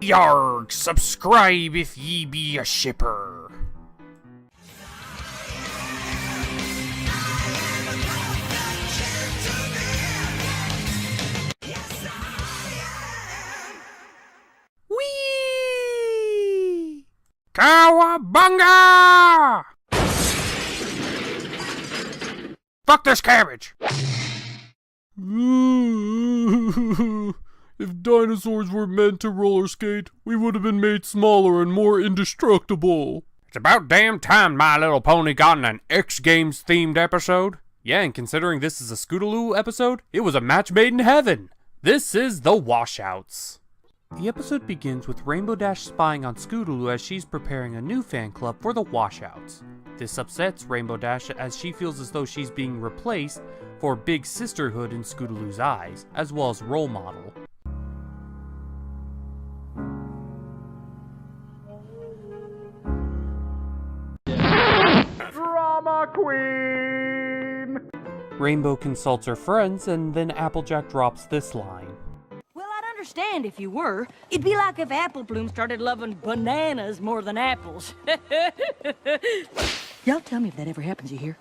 Yarg, subscribe if ye be a shipper. Whee! Cowabunga! Fuck this cabbage! If dinosaurs were meant to roller skate, we would have been made smaller and more indestructible. It's about damn time My Little Pony got in an X Games themed episode. Yeah, and considering this is a Scootaloo episode, it was a match made in heaven. This is the Washouts. The episode begins with Rainbow Dash spying on Scootaloo as she's preparing a new fan club for the Washouts. This upsets Rainbow Dash as she feels as though she's being replaced for big sisterhood in Scootaloo's eyes, as well as role model. Drama Queen! Rainbow consults her friends, and then Applejack drops this line. Well, I'd understand if you were. It'd be like if Apple Bloom started loving bananas more than apples. Y'all tell me if that ever happens, you hear?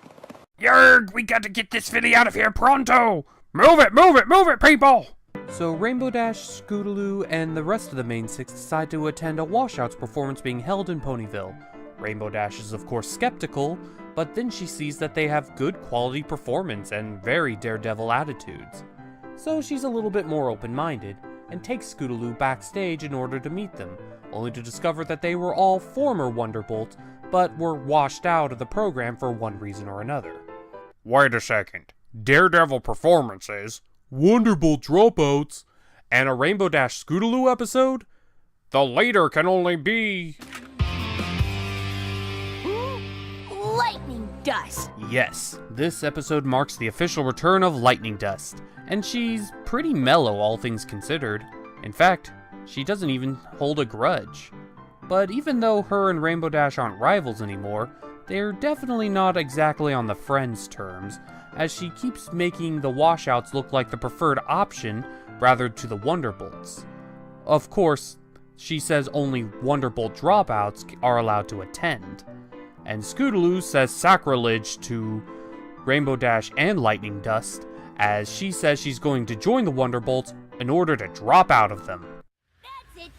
Yerg, we got to get this filly out of here pronto! Move it, people! So Rainbow Dash, Scootaloo, and the rest of the main six decide to attend a Washouts performance being held in Ponyville. Rainbow Dash is of course skeptical, but then she sees that they have good quality performance and very daredevil attitudes. So she's a little bit more open-minded, and takes Scootaloo backstage in order to meet them, only to discover that they were all former Wonderbolts, but were washed out of the program for one reason or another. Wait a second. Daredevil performances, Wonderbolt dropouts, and a Rainbow Dash Scootaloo episode? The later can only be... Lightning dust. Yes, this episode marks the official return of Lightning Dust, and she's pretty mellow all things considered. In fact, she doesn't even hold a grudge. But even though her and Rainbow Dash aren't rivals anymore, they're definitely not exactly on the friends terms, as she keeps making the Washouts look like the preferred option rather to the Wonderbolts. Of course, she says only Wonderbolt dropouts are allowed to attend. And Scootaloo says sacrilege to Rainbow Dash and Lightning Dust, as she says she's going to join the Wonderbolts in order to drop out of them. That's it.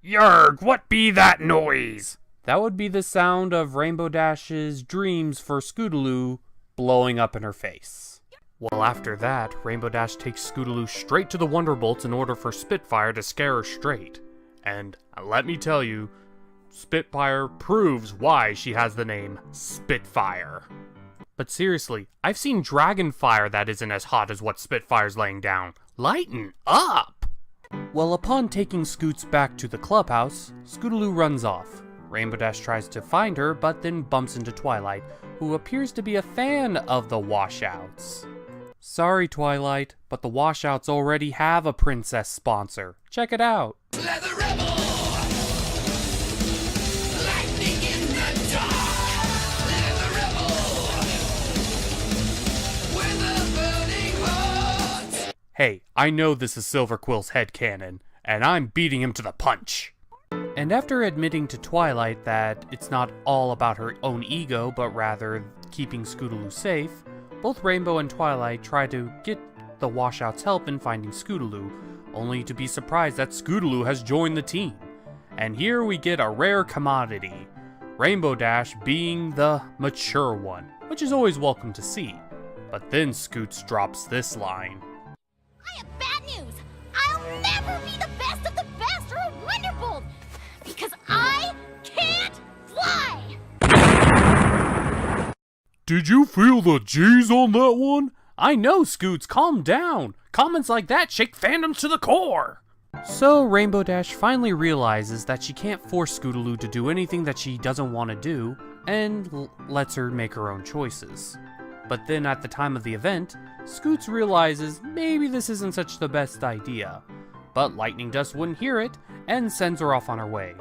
Yerg, what be that noise? That would be the sound of Rainbow Dash's dreams for Scootaloo blowing up in her face. Well, after that, Rainbow Dash takes Scootaloo straight to the Wonderbolts in order for Spitfire to scare her straight. And let me tell you, Spitfire proves why she has the name Spitfire. But seriously, I've seen Dragonfire that isn't as hot as what Spitfire's laying down. Lighten up! Well, upon taking Scoots back to the clubhouse, Scootaloo runs off. Rainbow Dash tries to find her, but then bumps into Twilight, who appears to be a fan of the Washouts. Sorry, Twilight, but the Washouts already have a princess sponsor. Check it out. Leather Rebel! Lightning in the dark! Leather Rebel! With a burning heart! Hey, I know this is Silverquill's headcanon, and I'm beating him to the punch. And after admitting to Twilight that it's not all about her own ego, but rather keeping Scootaloo safe, both Rainbow and Twilight try to get the Washouts' help in finding Scootaloo, only to be surprised that Scootaloo has joined the team. And here we get a rare commodity, Rainbow Dash being the mature one, which is always welcome to see. But then Scoots drops this line. I have bad news. I'll never be the best of the best or a Wonderbolt because I can't fly. Did you feel the G's on that one? I know, Scoots, calm down. Comments like that shake fandoms to the core. So Rainbow Dash finally realizes that she can't force Scootaloo to do anything that she doesn't want to do, and lets her make her own choices. But then at the time of the event, Scoots realizes maybe this isn't such the best idea. But Lightning Dust wouldn't hear it, and sends her off on her way.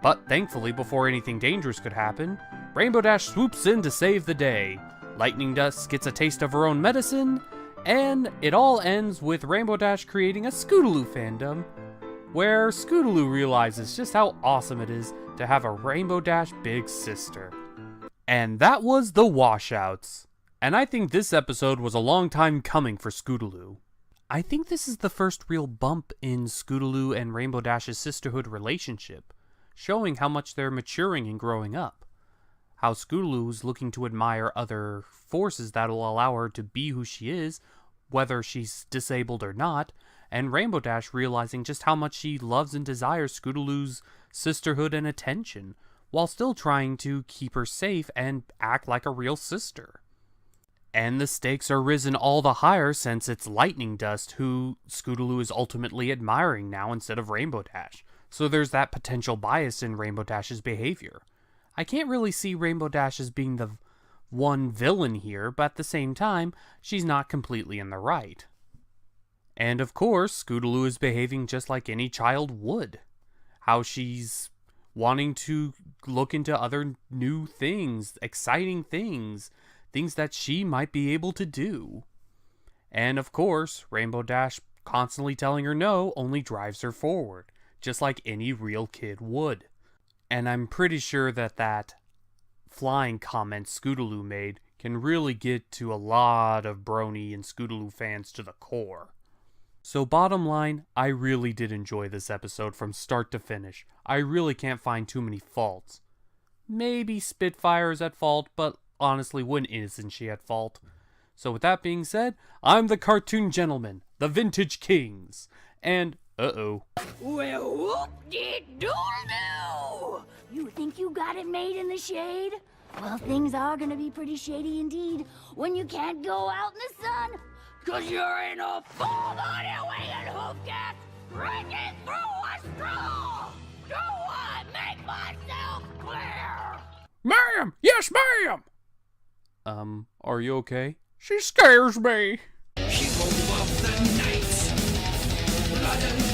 But thankfully, before anything dangerous could happen, Rainbow Dash swoops in to save the day. Lightning Dust gets a taste of her own medicine, And it all ends with Rainbow Dash creating a Scootaloo fandom, where Scootaloo realizes just how awesome it is to have a Rainbow Dash big sister. And that was the Washouts. And I think this episode was a long time coming for Scootaloo. I think this is the first real bump in Scootaloo and Rainbow Dash's sisterhood relationship, showing how much they're maturing and growing up. How Scootaloo is looking to admire other forces that'll allow her to be who she is, whether she's disabled or not, and Rainbow Dash realizing just how much she loves and desires Scootaloo's sisterhood and attention, while still trying to keep her safe and act like a real sister. And the stakes are risen all the higher since it's Lightning Dust who Scootaloo is ultimately admiring now instead of Rainbow Dash, so there's that potential bias in Rainbow Dash's behavior. I can't really see Rainbow Dash as being the one villain here, but at the same time, she's not completely in the right. And of course, Scootaloo is behaving just like any child would. How she's wanting to look into other new things, exciting things, things that she might be able to do. And of course, Rainbow Dash constantly telling her no only drives her forward, just like any real kid would. And I'm pretty sure that flying comment Scootaloo made can really get to a lot of Brony and Scootaloo fans to the core. So bottom line, I really did enjoy this episode from start to finish. I really can't find too many faults. Maybe Spitfire's at fault, but honestly, when isn't she at fault? So with that being said, I'm the Cartoon Gentleman, the Vintage Kings, and uh-oh. Well, whoop-de-doodle-doo! You think you got it made in the shade? Well, things are gonna be pretty shady indeed when you can't go out in the sun, 'cause you're in a full-body weighted hoofcat breaking through a straw! Do I make myself clear? Ma'am! Yes, ma'am! Are you okay? She scares me. Hero of the night, blood and